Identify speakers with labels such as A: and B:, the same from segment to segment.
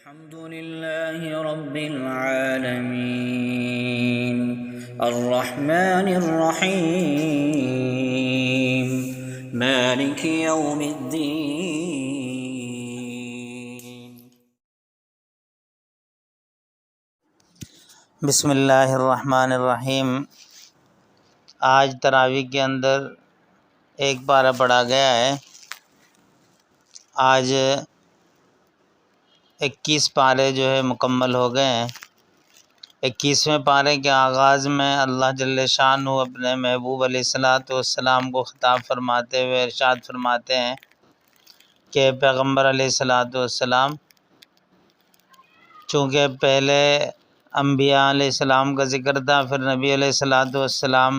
A: الحمد لله رب العالمين الرحمن الرحيم مالك يوم الدين
B: بسم اللہ الرحمن الرحیم۔ آج تراویح کے اندر ایک پارہ پڑھا گیا ہے۔ آج 21 پارے جو ہے مکمل ہو گئے ہیں۔ 21ویں پارے کے آغاز میں اللہ جل شانہ اپنے محبوب علیہ السلام کو خطاب فرماتے ہوئے ارشاد فرماتے ہیں کہ پیغمبر علیہ السلام، چونکہ پہلے انبیاء علیہ السلام کا ذکر تھا، پھر نبی علیہ السلام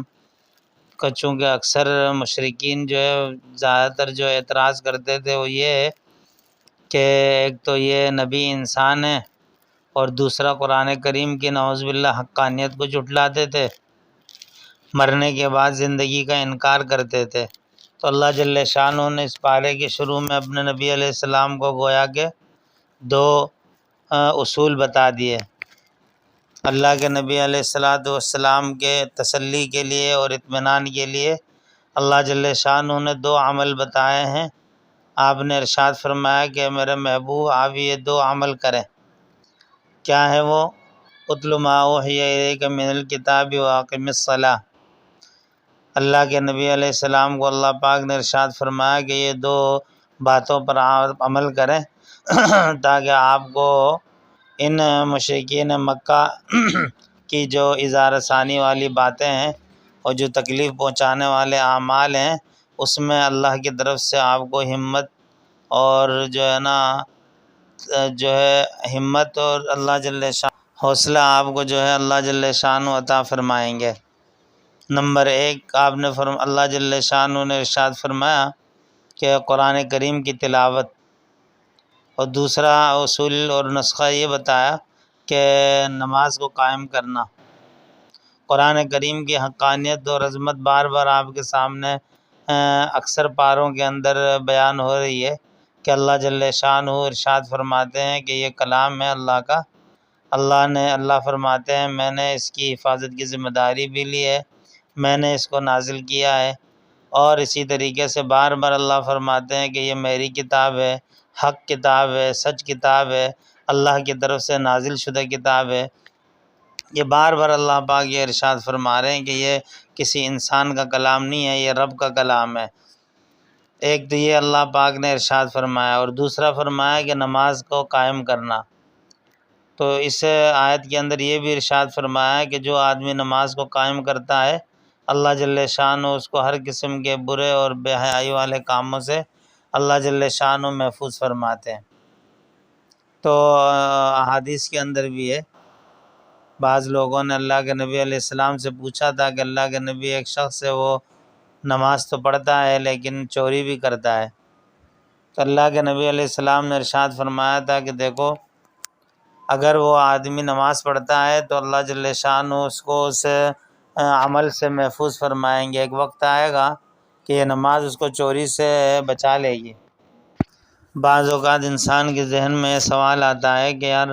B: کا، چونکہ اکثر مشرکین جو ہے زیادہ تر جو اعتراض کرتے تھے وہ یہ ہے کہ ایک تو یہ نبی انسان ہے اور دوسرا قرآن کریم کی نعوذ باللہ حقانیت کو جھٹلاتے تھے، مرنے کے بعد زندگی کا انکار کرتے تھے۔ تو اللہ جل شانہ نے اس پارے کے شروع میں اپنے نبی علیہ السلام کو گویا کہ دو اصول بتا دیے۔ اللہ کے نبی علیہ السلام کے تسلی کے لیے اور اطمینان کے لیے اللہ جل شانہ نے دو عمل بتائے ہیں۔ آپ نے ارشاد فرمایا کہ میرے محبوب آپ یہ دو عمل کریں۔ کیا ہے وہ؟ اتل ما اوحی الیک من الکتاب واقم الصلاۃ۔ اللہ کے نبی علیہ السلام کو اللہ پاک نے ارشاد فرمایا کہ یہ دو باتوں پر آپ عمل کریں تاکہ آپ کو ان مشرکین مکہ کی جو اظہار ثانی والی باتیں ہیں اور جو تکلیف پہنچانے والے اعمال ہیں اس میں اللہ کی طرف سے آپ کو ہمت اور ہمت اور اللہ جل شان حوصلہ آپ کو جو ہے اللہ جل شانہ عطا فرمائیں گے۔ نمبر ایک، اللہ جل شانہ نے ارشاد فرمایا کہ قرآن کریم کی تلاوت، اور دوسرا اصول اور نسخہ یہ بتایا کہ نماز کو قائم کرنا۔ قرآن کریم کی حقانیت اور عظمت بار بار آپ کے سامنے اکثر پاروں کے اندر بیان ہو رہی ہے کہ اللہ جل شانہ ارشاد فرماتے ہیں کہ یہ کلام ہے اللہ کا۔ اللہ فرماتے ہیں میں نے اس کی حفاظت کی ذمہ داری بھی لی ہے، میں نے اس کو نازل کیا ہے، اور اسی طریقے سے بار بار اللہ فرماتے ہیں کہ یہ میری کتاب ہے، حق کتاب ہے، سچ کتاب ہے، اللہ کی طرف سے نازل شدہ کتاب ہے۔ یہ بار بار اللہ پاک یہ ارشاد فرما رہے ہیں کہ یہ کسی انسان کا کلام نہیں ہے، یہ رب کا کلام ہے۔ ایک تو یہ اللہ پاک نے ارشاد فرمایا، اور دوسرا فرمایا کہ نماز کو قائم کرنا۔ تو اس آیت کے اندر یہ بھی ارشاد فرمایا کہ جو آدمی نماز کو قائم کرتا ہے اللہ جل شانہ اس کو ہر قسم کے برے اور بے حیائی والے کاموں سے اللہ جل شانہ محفوظ فرماتے ہیں۔ تو احادیث کے اندر بھی ہے، بعض لوگوں نے اللہ کے نبی علیہ السلام سے پوچھا تھا کہ اللہ کے نبی ایک شخص ہے وہ نماز تو پڑھتا ہے لیکن چوری بھی کرتا ہے، تو اللہ کے نبی علیہ السلام نے ارشاد فرمایا تھا کہ دیکھو اگر وہ آدمی نماز پڑھتا ہے تو اللہ جل شانہ اس کو اس عمل سے محفوظ فرمائیں گے۔ ایک وقت آئے گا کہ یہ نماز اس کو چوری سے بچا لے گی۔ بعض اوقات انسان کے ذہن میں یہ سوال آتا ہے کہ یار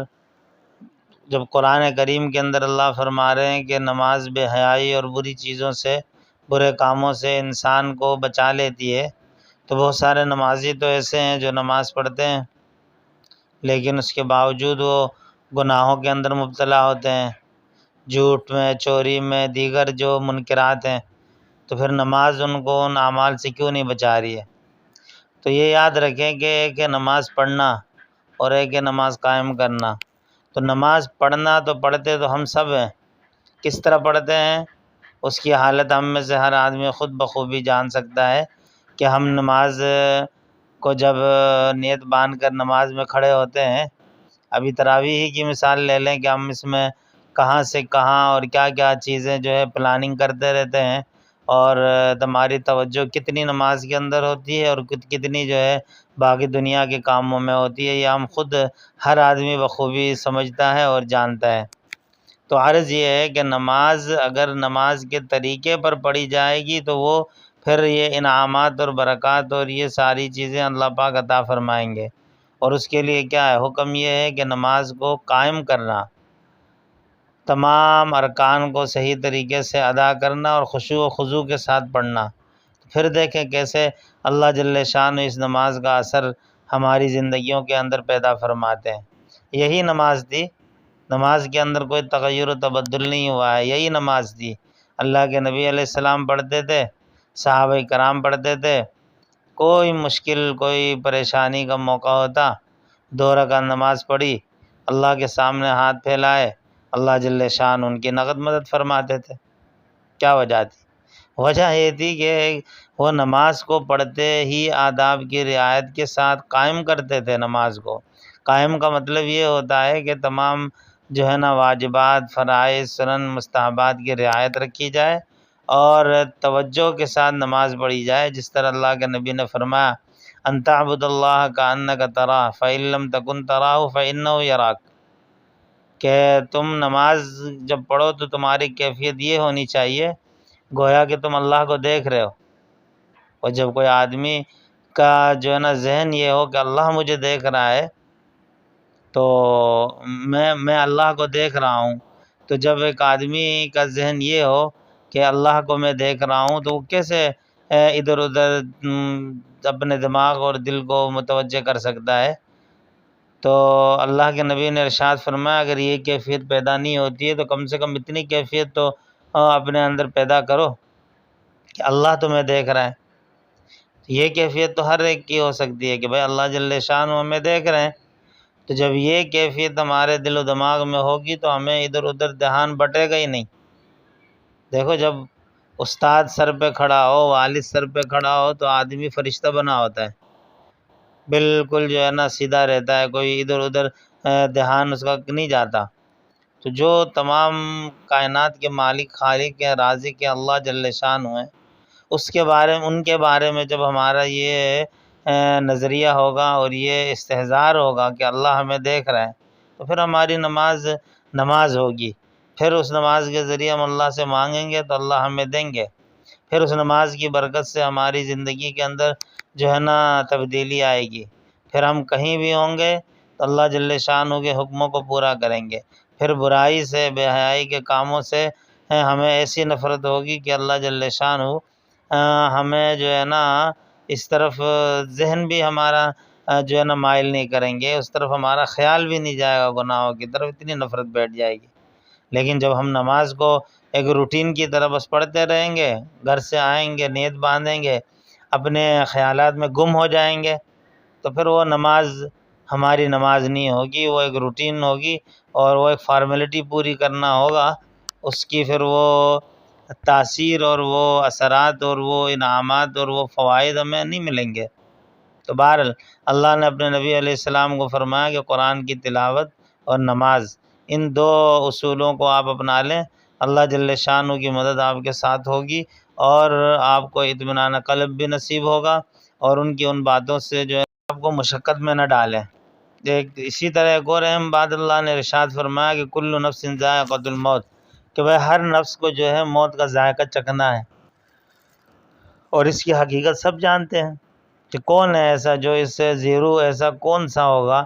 B: جب قرآن کریم کے اندر اللہ فرما رہے ہیں کہ نماز بے حیائی اور بری چیزوں سے، برے کاموں سے انسان کو بچا لیتی ہے، تو بہت سارے نمازی تو ایسے ہیں جو نماز پڑھتے ہیں لیکن اس کے باوجود وہ گناہوں کے اندر مبتلا ہوتے ہیں، جھوٹ میں، چوری میں، دیگر جو منکرات ہیں، تو پھر نماز ان کو ان اعمال سے کیوں نہیں بچا رہی ہے؟ تو یہ یاد رکھیں کہ ایک ہے نماز پڑھنا اور ایک ہے نماز قائم کرنا۔ تو نماز پڑھنا تو پڑھتے تو ہم سب ہیں، کس طرح پڑھتے ہیں اس کی حالت ہم میں سے ہر آدمی خود بخوبی جان سکتا ہے کہ ہم نماز کو جب نیت باندھ کر نماز میں کھڑے ہوتے ہیں، ابھی تراویح ہی کی مثال لے لیں کہ ہم اس میں کہاں سے کہاں اور کیا کیا چیزیں جو ہے پلاننگ کرتے رہتے ہیں، اور ہماری توجہ کتنی نماز کے اندر ہوتی ہے اور کتنی جو ہے باقی دنیا کے کاموں میں ہوتی ہے، یہ ہم خود ہر آدمی بخوبی سمجھتا ہے اور جانتا ہے۔ تو عرض یہ ہے کہ نماز اگر نماز کے طریقے پر پڑھی جائے گی تو وہ پھر یہ انعامات اور برکات اور یہ ساری چیزیں اللہ پاک عطا فرمائیں گے، اور اس کے لیے کیا ہے؟ حکم یہ ہے کہ نماز کو قائم کرنا، تمام ارکان کو صحیح طریقے سے ادا کرنا اور خشوع و خضوع کے ساتھ پڑھنا۔ پھر دیکھیں کیسے اللہ جل شان اس نماز کا اثر ہماری زندگیوں کے اندر پیدا فرماتے ہیں۔ یہی نماز تھی، نماز کے اندر کوئی تغیر و تبدل نہیں ہوا ہے، یہی نماز تھی۔ اللہ کے نبی علیہ السلام پڑھتے تھے، صحابہ کرام پڑھتے تھے، کوئی مشکل کوئی پریشانی کا موقع ہوتا، 2 رکعت نماز پڑھی، اللہ کے سامنے ہاتھ پھیلائے، اللہ جل شان ان کی نقد مدد فرماتے تھے۔ کیا وجہ تھی؟ وجہ یہ تھی کہ وہ نماز کو پڑھتے ہی آداب کی رعایت کے ساتھ قائم کرتے تھے نماز کو۔ قائم کا مطلب یہ ہوتا ہے کہ تمام جو ہے نا واجبات، فرائض، سنن، مستحبات کی رعایت رکھی جائے اور توجہ کے ساتھ نماز پڑھی جائے، جس طرح اللہ کے نبی نے فرمایا ان تعبد اللہ کأنک تراہ فإن لم تکن تراہ فإنہ یراک، کہ تم نماز جب پڑھو تو تمہاری کیفیت یہ ہونی چاہیے گویا کہ تم اللہ کو دیکھ رہے ہو۔ اور جب کوئی آدمی کا جو ہے نا ذہن یہ ہو کہ اللہ مجھے دیکھ رہا ہے تو میں اللہ کو دیکھ رہا ہوں، تو جب ایک آدمی کا ذہن یہ ہو کہ اللہ کو میں دیکھ رہا ہوں تو وہ کیسے ادھر ادھر اپنے دماغ اور دل کو متوجہ کر سکتا ہے؟ تو اللہ کے نبی نے ارشاد فرمایا اگر یہ کیفیت پیدا نہیں ہوتی ہے تو کم سے کم اتنی کیفیت تو اپنے اندر پیدا کرو کہ اللہ تمہیں دیکھ رہا ہے۔ یہ کیفیت تو ہر ایک کی ہو سکتی ہے کہ بھائی اللہ جل شان ہمیں دیکھ رہے ہیں، تو جب یہ کیفیت ہمارے دل و دماغ میں ہوگی تو ہمیں ادھر ادھر دھیان بٹے گا ہی نہیں۔ دیکھو جب استاد سر پہ کھڑا ہو، والد سر پہ کھڑا ہو تو آدمی فرشتہ بنا ہوتا ہے، بالکل جو ہے نا سیدھا رہتا ہے، کوئی ادھر ادھر دھیان اس کا نہیں جاتا۔ تو جو تمام کائنات کے مالک، خالق ہیں، رازق ہیں، اللہ جل شان ہیں، اس کے بارے میں، ان کے بارے میں جب ہمارا یہ نظریہ ہوگا اور یہ استحضار ہوگا کہ اللہ ہمیں دیکھ رہا ہے تو پھر ہماری نماز ہوگی، پھر اس نماز کے ذریعے ہم اللہ سے مانگیں گے تو اللہ ہمیں دیں گے، پھر اس نماز کی برکت سے ہماری زندگی کے اندر جو ہے نا تبدیلی آئے گی، پھر ہم کہیں بھی ہوں گے تو اللہ جل شانہ کے حکموں کو پورا کریں گے، پھر برائی سے، بے حیائی کے کاموں سے ہمیں ایسی نفرت ہوگی کہ اللہ جل شانہ ہمیں جو ہے نا اس طرف ذہن بھی ہمارا جو ہے نا مائل نہیں کریں گے، اس طرف ہمارا خیال بھی نہیں جائے گا گناہوں کی طرف، اتنی نفرت بیٹھ جائے گی۔ لیکن جب ہم نماز کو ایک روٹین کی طرح بس پڑھتے رہیں گے، گھر سے آئیں گے، نیت باندھیں گے، اپنے خیالات میں گم ہو جائیں گے، تو پھر وہ نماز ہماری نماز نہیں ہوگی، وہ ایک روٹین ہوگی اور وہ ایک فارمیلٹی پوری کرنا ہوگا، اس کی پھر وہ تاثیر اور وہ اثرات اور وہ انعامات اور وہ فوائد ہمیں نہیں ملیں گے۔ تو بہرحال اللہ نے اپنے نبی علیہ السلام کو فرمایا کہ قرآن کی تلاوت اور نماز، ان 2 اصولوں کو آپ اپنا لیں، اللہ جل شانہ کی مدد آپ کے ساتھ ہوگی اور آپ کو اطمینان قلب بھی نصیب ہوگا اور ان کی ان باتوں سے جو ہے آپ کو مشقت میں نہ ڈالیں۔ اسی طرح ایک اور اہم بات اللہ نے ارشاد فرمایا کہ کل نفس ذائقۃ الموت، کہ بھائی ہر نفس کو جو ہے موت کا ذائقہ چکھنا ہے، اور اس کی حقیقت سب جانتے ہیں کہ کون ہے ایسا جو اس سے زیرو، ایسا کون سا ہوگا؟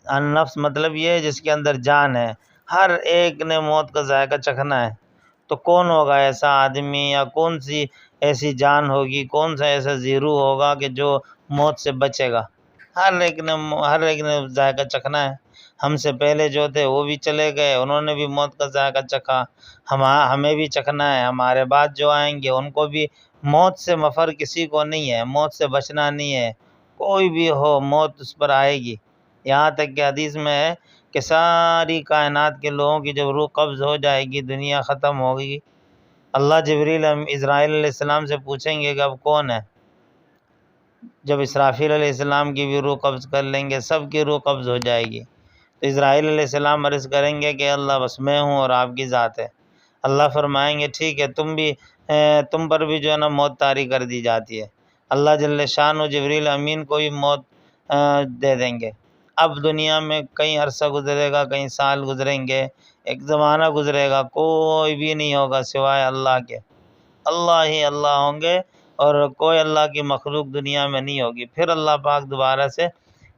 B: النفس مطلب یہ ہے جس کے اندر جان ہے، ہر ایک نے موت کا ذائقہ چکھنا ہے، تو کون ہوگا ایسا آدمی یا کون سی ایسی جان ہوگی، کون سا ایسا زیرو ہوگا کہ جو موت سے بچے گا؟ ہر ایک نے ذائقہ چکھنا ہے۔ ہم سے پہلے جو تھے وہ بھی چلے گئے، انہوں نے بھی موت کا ذائقہ چکھا، ہمیں بھی چکھنا ہے، ہمارے بعد جو آئیں گے ان کو بھی۔ موت سے مفر کسی کو نہیں ہے، موت سے بچنا نہیں ہے، کوئی بھی ہو موت اس پر آئے گی۔ یہاں تک کہ حدیث میں ہے کہ ساری کائنات کے لوگوں کی جب روح قبض ہو جائے گی، دنیا ختم ہوگی، اللہ جبریل اسرائیل علیہ السلام سے پوچھیں گے کہ اب کون ہے؟ جب اسرافیل علیہ السلام کی بھی روح قبض کر لیں گے، سب کی روح قبض ہو جائے گی، تو اسرائیل علیہ السلام عرض کریں گے کہ اللہ بس میں ہوں اور آپ کی ذات ہے۔ اللہ فرمائیں گے ٹھیک ہے، تم پر بھی جو ہے نا موت طاری کر دی جاتی ہے۔ اللہ جل شانہ جبریل امین کو بھی موت دے دیں گے۔ اب دنیا میں کئی عرصہ گزرے گا، کئی سال گزریں گے، ایک زمانہ گزرے گا، کوئی بھی نہیں ہوگا سوائے اللہ کے، اللہ ہی اللہ ہوں گے اور کوئی اللہ کی مخلوق دنیا میں نہیں ہوگی۔ پھر اللہ پاک دوبارہ سے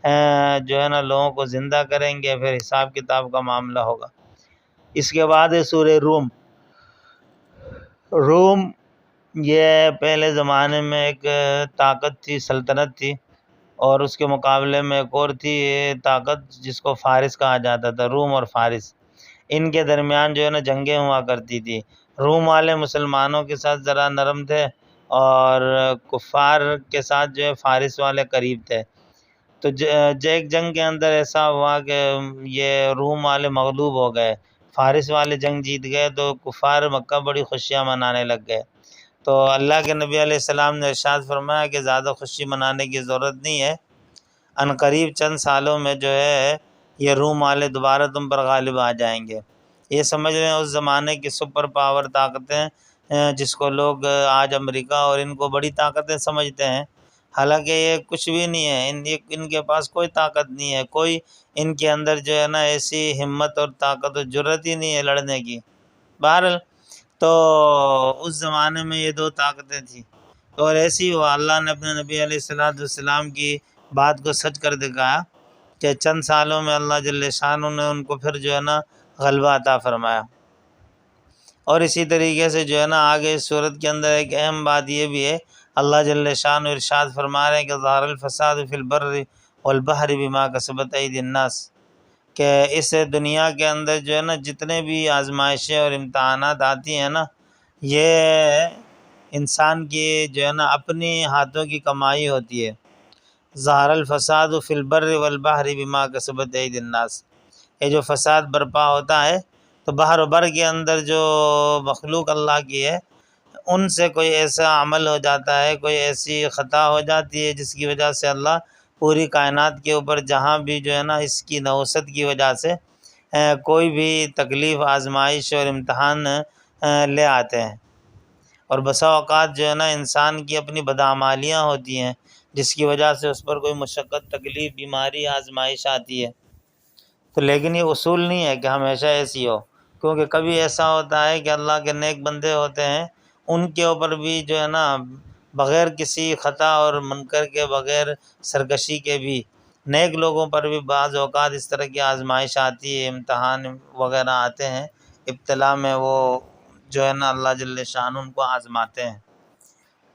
B: جو ہے نا لوگوں کو زندہ کریں گے، پھر حساب کتاب کا معاملہ ہوگا۔ اس کے بعد ہے سورہ روم۔ روم یہ پہلے زمانے میں ایک طاقت تھی، سلطنت تھی، اور اس کے مقابلے میں ایک اور تھی طاقت جس کو فارس کہا جاتا تھا، روم اور فارس۔ ان کے درمیان جو ہے نا جنگیں ہوا کرتی تھی۔ روم والے مسلمانوں کے ساتھ ذرا نرم تھے، اور کفار کے ساتھ جو ہے فارس والے قریب تھے۔ تو ایک جنگ کے اندر ایسا ہوا کہ یہ روم والے مغلوب ہو گئے، فارس والے جنگ جیت گئے، تو کفار مکہ بڑی خوشیاں منانے لگ گئے۔ تو اللہ کے نبی علیہ السلام نے ارشاد فرمایا کہ زیادہ خوشی منانے کی ضرورت نہیں ہے، ان قریب چند سالوں میں جو ہے یہ روم والے دوبارہ تم پر غالب آ جائیں گے۔ یہ سمجھ رہے ہیں اس زمانے کی سپر پاور طاقتیں، جس کو لوگ آج امریکہ اور ان کو بڑی طاقتیں سمجھتے ہیں، حالانکہ یہ کچھ بھی نہیں ہے، ان کے پاس کوئی طاقت نہیں ہے، کوئی ان کے اندر جو ہے نا ایسی ہمت اور طاقت اور جرأت ہی نہیں ہے لڑنے کی۔ بہرحال تو اس زمانے میں یہ دو طاقتیں تھیں، اور ایسی ہوا اللہ نے اپنے نبی علیہ السلام کی بات کو سچ کر دکھایا کہ چند سالوں میں اللہ جل شانہ نے ان کو پھر جو ہے نا غلبہ عطا فرمایا۔ اور اسی طریقے سے جو ہے نا آگے اس صورت کے اندر ایک اہم بات یہ بھی ہے، اللہ جل شانہ ارشاد فرما رہے ہیں کہ ظہر الفساد فی البر والبحر بما کسبت ایدی الناس، کہ اس دنیا کے اندر جو ہے نا جتنے بھی آزمائشیں اور امتحانات آتی ہیں نا، یہ انسان کی جو ہے نا اپنی ہاتھوں کی کمائی ہوتی ہے۔ ظہر الفساد فی البر والبحر بما کسبت ایدی الناس، یہ جو فساد برپا ہوتا ہے تو بحر و بر کے اندر جو مخلوق اللہ کی ہے، ان سے کوئی ایسا عمل ہو جاتا ہے، کوئی ایسی خطا ہو جاتی ہے جس کی وجہ سے اللہ پوری کائنات کے اوپر جہاں بھی جو ہے نا اس کی نوست کی وجہ سے کوئی بھی تکلیف، آزمائش اور امتحان لے آتے ہیں۔ اور بسا اوقات جو ہے نا انسان کی اپنی بدعمالیاں ہوتی ہیں جس کی وجہ سے اس پر کوئی مشقت، تکلیف، بیماری، آزمائش آتی ہے۔ تو لیکن یہ اصول نہیں ہے کہ ہمیشہ ایسی ہو، کیونکہ کبھی ایسا ہوتا ہے کہ اللہ کے نیک بندے ہوتے ہیں، ان کے اوپر بھی جو ہے نا بغیر کسی خطا اور منکر کے، بغیر سرکشی کے بھی، نیک لوگوں پر بھی بعض اوقات اس طرح کی آزمائش آتی ہے، امتحان وغیرہ آتے ہیں، ابتلا میں وہ جو ہے نا اللہ جل شانہ ان کو آزماتے ہیں۔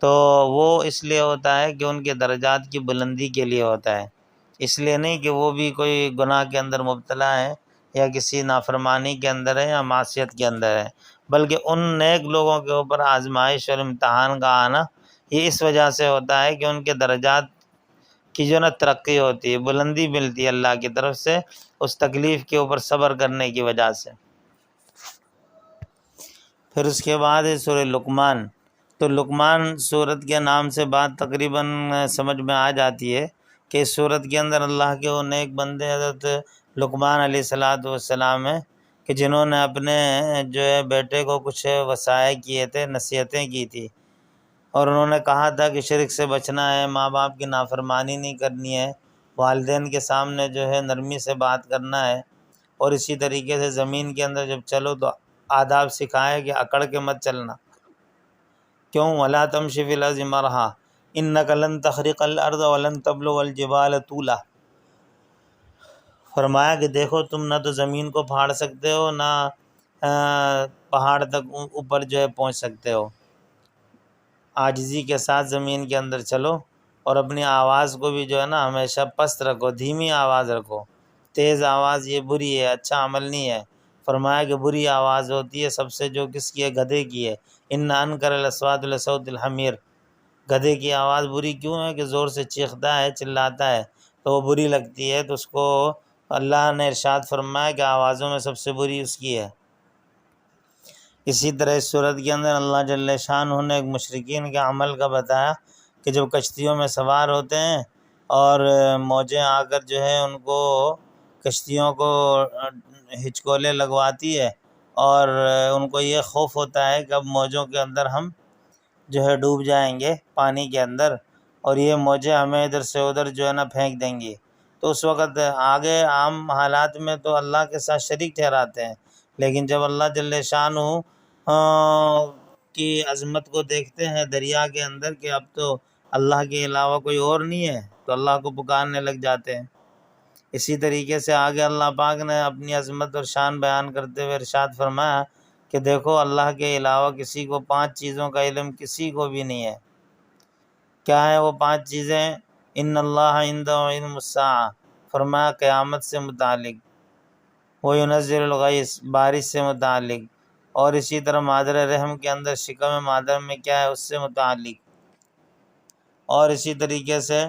B: تو وہ اس لیے ہوتا ہے کہ ان کے درجات کی بلندی کے لیے ہوتا ہے، اس لیے نہیں کہ وہ بھی کوئی گناہ کے اندر مبتلا ہے، یا کسی نافرمانی کے اندر ہے، یا معصیت کے اندر ہے، بلکہ ان نیک لوگوں کے اوپر آزمائش اور امتحان کا آنا یہ اس وجہ سے ہوتا ہے کہ ان کے درجات کی جو نا ترقی ہوتی ہے، بلندی ملتی ہے اللہ کی طرف سے اس تکلیف کے اوپر صبر کرنے کی وجہ سے۔ پھر اس کے بعد ہے سورہ لقمان۔ تو لقمان صورت کے نام سے بات تقریباً سمجھ میں آ جاتی ہے کہ اس صورت کے اندر اللہ کے وہ نیک بندے حضرت لقمان علیہ السلام ہیں کہ جنہوں نے اپنے جو ہے بیٹے کو کچھ وصائے کیے تھے، نصیحتیں کی تھی، اور انہوں نے کہا تھا کہ شرک سے بچنا ہے، ماں باپ کی نافرمانی نہیں کرنی ہے، والدین کے سامنے جو ہے نرمی سے بات کرنا ہے، اور اسی طریقے سے زمین کے اندر جب چلو تو آداب سکھائے کہ اکڑ کے مت چلنا، کیوں وَلَا تَمْشِ فِي الْأَرْضِ مَرْحًا إِنَّكَ لَن تَخْرِقَ الْأَرْضَ وَلَن تَبْلُغَ الْجِبَالَ طُولًا۔ فرمایا کہ دیکھو تم نہ تو زمین کو پھاڑ سکتے ہو، نہ پہاڑ تک اوپر جو ہے پہنچ سکتے ہو، عاجزی کے ساتھ زمین کے اندر چلو، اور اپنی آواز کو بھی جو ہے نا ہمیشہ پست رکھو، دھیمی آواز رکھو، تیز آواز یہ بری ہے، اچھا عمل نہیں ہے۔ فرمایا کہ بری آواز ہوتی ہے سب سے جو کس کی ہے، گدھے کی ہے، ان انکر الاصوات لصوت الحمیر، گدھے کی آواز بری کیوں ہے کہ زور سے چیختا ہے، چلاتا ہے، تو وہ بری لگتی ہے، تو اس کو اللہ نے ارشاد فرمایا کہ آوازوں میں سب سے بری اس کی ہے۔ اسی طرح اس صورت کے اندر اللہ جل شانہ نے ایک مشرکین کے عمل کا بتایا کہ جب کشتیوں میں سوار ہوتے ہیں اور موجیں آ کر جو ہے ان کو کشتیوں کو ہچکولے لگواتی ہے، اور ان کو یہ خوف ہوتا ہے کہ اب موجوں کے اندر ہم جو ہے ڈوب جائیں گے پانی کے اندر، اور یہ موجیں ہمیں ادھر سے ادھر جو ہے نا پھینک دیں گی، تو اس وقت آگے عام حالات میں تو اللہ کے ساتھ شریک ٹھہراتے ہیں، لیکن جب اللہ جل شانہ کی عظمت کو دیکھتے ہیں دریا کے اندر کہ اب تو اللہ کے علاوہ کوئی اور نہیں ہے، تو اللہ کو پکارنے لگ جاتے ہیں۔ اسی طریقے سے آگے اللہ پاک نے اپنی عظمت اور شان بیان کرتے ہوئے ارشاد فرمایا کہ دیکھو اللہ کے علاوہ کسی کو 5 چیزوں کا علم کسی کو بھی نہیں ہے۔ کیا ہے وہ 5 چیزیں؟ ان اللہ عنده علم الساعہ، فرمایا قیامت سے متعلق، وینزل الغیث، بارش سے متعلق، اور اسی طرح مادر رحم کے اندر شکم مادر میں کیا ہے اس سے متعلق، اور اسی طریقے سے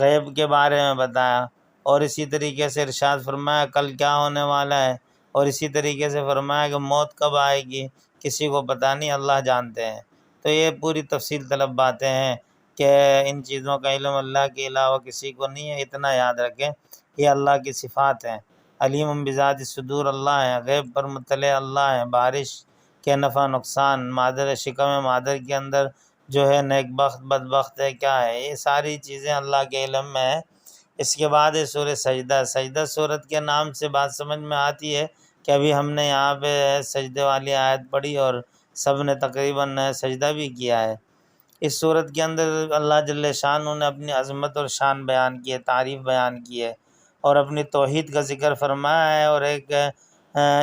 B: غیب کے بارے میں بتایا، اور اسی طریقے سے ارشاد فرمایا کل کیا ہونے والا ہے، اور اسی طریقے سے فرمایا کہ موت کب آئے گی کسی کو پتہ نہیں، اللہ جانتے ہیں۔ تو یہ پوری تفصیل طلب باتیں ہیں کہ ان چیزوں کا علم اللہ کے علاوہ کسی کو نہیں ہے۔ اتنا یاد رکھیں یہ اللہ کی صفات ہیں۔ علیم بذات الصدور اللہ ہے، غیب پر مطلع اللہ ہے، بارش کے نفع نقصان، مادر شکم مادر کے اندر جو ہے نیک بخت بدبخت ہے کیا ہے، یہ ساری چیزیں اللہ کے علم میں ہے۔ اس کے بعد ہے سورہ سجدہ۔ سجدہ صورت کے نام سے بات سمجھ میں آتی ہے کہ ابھی ہم نے یہاں پہ سجدے والی آیت پڑھی اور سب نے تقریباً سجدہ بھی کیا ہے۔ اس صورت کے اندر اللہ جل شانہ نے اپنی عظمت اور شان بیان کی ہے، تعریف بیان کی ہے، اور اپنی توحید کا ذکر فرمایا ہے، اور ایک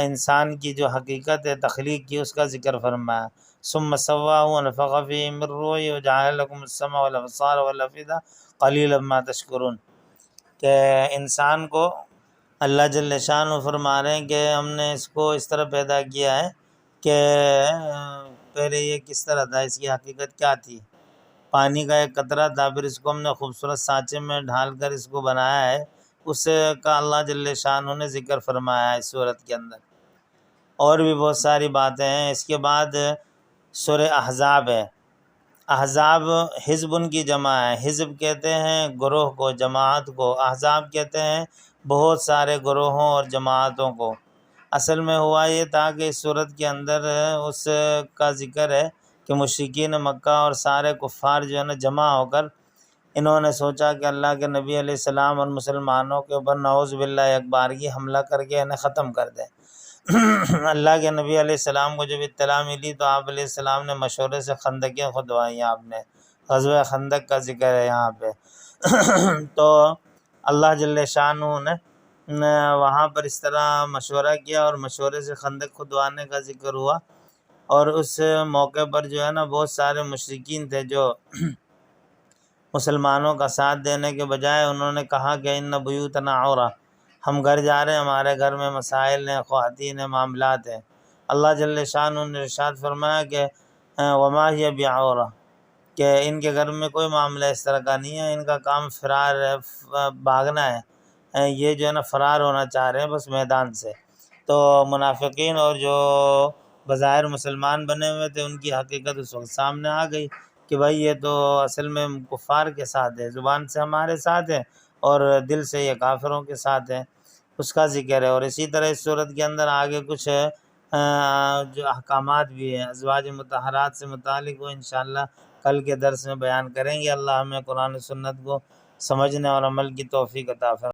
B: انسان کی جو حقیقت ہے تخلیق کی اس کا ذکر فرمایا۔ ثم سواہ ونفخ فیہ من روحہ وجعل لکم السمع والابصار والافئدہ قلیلا ما تشکرون، کہ انسان کو اللہ جل شانہ فرما رہے ہیں کہ ہم نے اس کو اس طرح پیدا کیا ہے کہ پہلے یہ کس طرح تھا، اس کی حقیقت کیا تھی، پانی کا ایک قطرہ تھا، پھر اس کو ہم نے خوبصورت سانچے میں ڈھال کر اس کو بنایا ہے، اس کا اللہ جل شانہ نے ذکر فرمایا ہے اس صورت کے اندر۔ اور بھی بہت ساری باتیں ہیں۔ اس کے بعد سورہ احزاب ہے۔ احزاب حزب ان کی جمع ہے، حزب کہتے ہیں گروہ کو، جماعت کو، احزاب کہتے ہیں بہت سارے گروہوں اور جماعتوں کو۔ اصل میں ہوا یہ تھا کہ اس صورت کے اندر اس کا ذکر ہے کہ مشرکین مکہ اور سارے کفار جو ہے نا جمع ہو کر انہوں نے سوچا کہ اللہ کے نبی علیہ السلام اور مسلمانوں کے اوپر نعوذ باللہ ایک بارگی حملہ کر کے انہیں ختم کر دیں۔ اللہ کے نبی علیہ السلام کو جب اطلاع ملی تو آپ علیہ السلام نے مشورے سے خندقیں کھدوائیں، آپ نے غزوہ خندق کا ذکر ہے یہاں پہ۔ تو اللہ جل شانہ نے وہاں پر اس طرح مشورہ کیا اور مشورے سے خندق کھدوانے کا ذکر ہوا، اور اس موقع پر جو ہے نا بہت سارے مشرکین تھے جو مسلمانوں کا ساتھ دینے کے بجائے انہوں نے کہا کہ ان بیوتنا عورہ، ہم گھر جا رہے ہیں، ہمارے گھر میں مسائل ہیں، خواتین ہیں، معاملات ہیں۔ اللہ جل شانہ نے ارشاد فرمایا کہ وما ہی بعورہ، کہ ان کے گھر میں کوئی معاملہ اس طرح کا نہیں ہے، ان کا کام فرار ہے، بھاگنا ہے، یہ جو ہے نا فرار ہونا چاہ رہے ہیں بس میدان سے۔ تو منافقین اور جو بظاہر مسلمان بنے ہوئے تھے ان کی حقیقت اس وقت سامنے آ گئی کہ بھائی یہ تو اصل میں کفار کے ساتھ ہے، زبان سے ہمارے ساتھ ہے اور دل سے یہ کافروں کے ساتھ ہے، اس کا ذکر ہے۔ اور اسی طرح اس صورت کے اندر آگے کچھ جو احکامات بھی ہیں ازواج مطہرات سے متعلق، وہ انشاءاللہ کل کے درس میں بیان کریں گے۔ اللہ ہمیں قرآن و سنت کو سمجھنے اور عمل کی توفیق عطا فرمائے۔